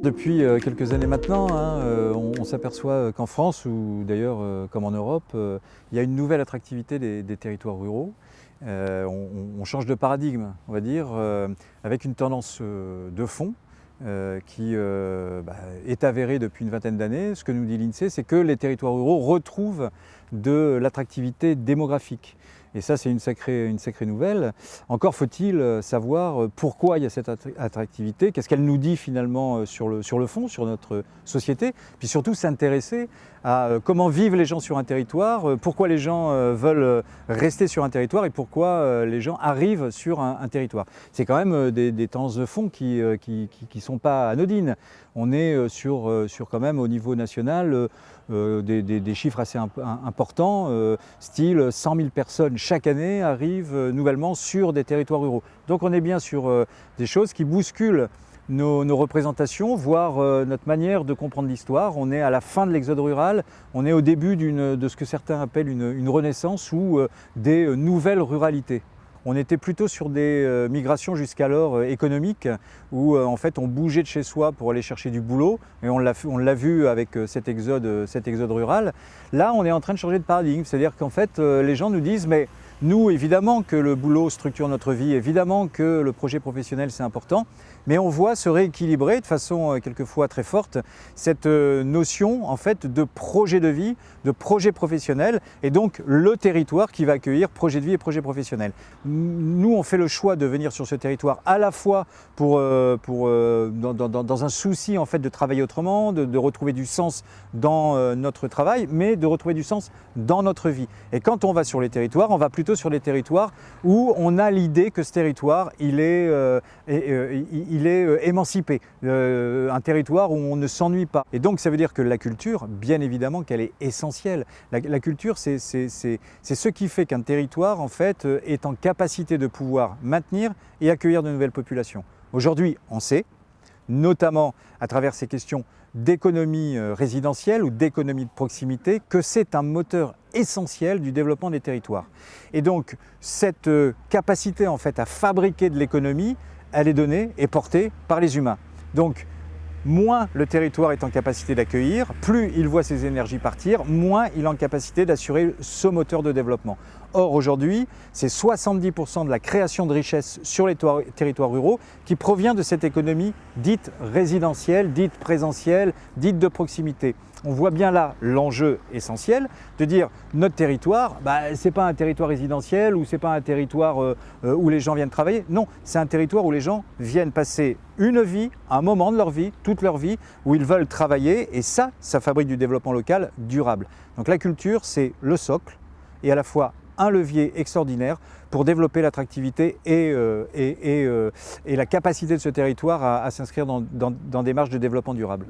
Depuis quelques années maintenant, on s'aperçoit qu'en France, ou d'ailleurs comme en Europe, il y a une nouvelle attractivité des territoires ruraux. On change de paradigme, on va dire, avec une tendance de fond qui est avérée depuis une vingtaine d'années. Ce que nous dit l'INSEE, c'est que les territoires ruraux retrouvent de l'attractivité démographique. Et ça, c'est une sacrée nouvelle. Encore faut-il savoir pourquoi il y a cette attractivité, qu'est-ce qu'elle nous dit finalement sur le fond, sur notre société, puis surtout s'intéresser à comment vivent les gens sur un territoire, pourquoi les gens veulent rester sur un territoire et pourquoi les gens arrivent sur un territoire. C'est quand même des tendances de fond qui sont pas anodines. On est sur quand même au niveau national des chiffres assez importants, style 100 000 personnes chaque année arrivent nouvellement sur des territoires ruraux. Donc on est bien sur des choses qui bousculent nos représentations, voire notre manière de comprendre l'histoire. On est à la fin de l'exode rural, on est au début de ce que certains appellent une renaissance ou des nouvelles ruralités. On était plutôt sur des migrations jusqu'alors économiques où en fait on bougeait de chez soi pour aller chercher du boulot et on l'a vu avec cet exode rural. Là on est en train de changer de paradigme, c'est-à-dire qu'en fait les gens nous disent mais nous évidemment que le boulot structure notre vie, évidemment que le projet professionnel c'est important, mais on voit se rééquilibrer de façon quelquefois très forte cette notion en fait de projet de vie, de projet professionnel et donc le territoire qui va accueillir projet de vie et projet professionnel. Nous on fait le choix de venir sur ce territoire à la fois dans un souci en fait de travailler autrement, de retrouver du sens dans notre travail, mais de retrouver du sens dans notre vie. Et quand on va sur les territoires, on va plutôt sur les territoires où on a l'idée que ce territoire il est émancipé, un territoire où on ne s'ennuie pas. Et donc ça veut dire que la culture, bien évidemment qu'elle est essentielle. La culture c'est ce qui fait qu'un territoire en fait est en capacité de pouvoir maintenir et accueillir de nouvelles populations. Aujourd'hui on sait, notamment à travers ces questions d'économie résidentielle ou d'économie de proximité, que c'est un moteur essentiel du développement des territoires. Et donc cette capacité en fait à fabriquer de l'économie, elle est donnée et portée par les humains. Donc moins le territoire est en capacité d'accueillir, plus il voit ses énergies partir, moins il est en capacité d'assurer ce moteur de développement. Or aujourd'hui, c'est 70% de la création de richesses sur les territoires ruraux qui provient de cette économie dite résidentielle, dite présentielle, dite de proximité. On voit bien là l'enjeu essentiel de dire notre territoire, ce n'est pas un territoire résidentiel ou ce n'est pas un territoire où les gens viennent travailler. Non, c'est un territoire où les gens viennent passer une vie, un moment de leur vie, toute leur vie, où ils veulent travailler et ça fabrique du développement local durable. Donc la culture, c'est le socle et à la fois un levier extraordinaire pour développer l'attractivité et la capacité de ce territoire à s'inscrire dans des marges de développement durable.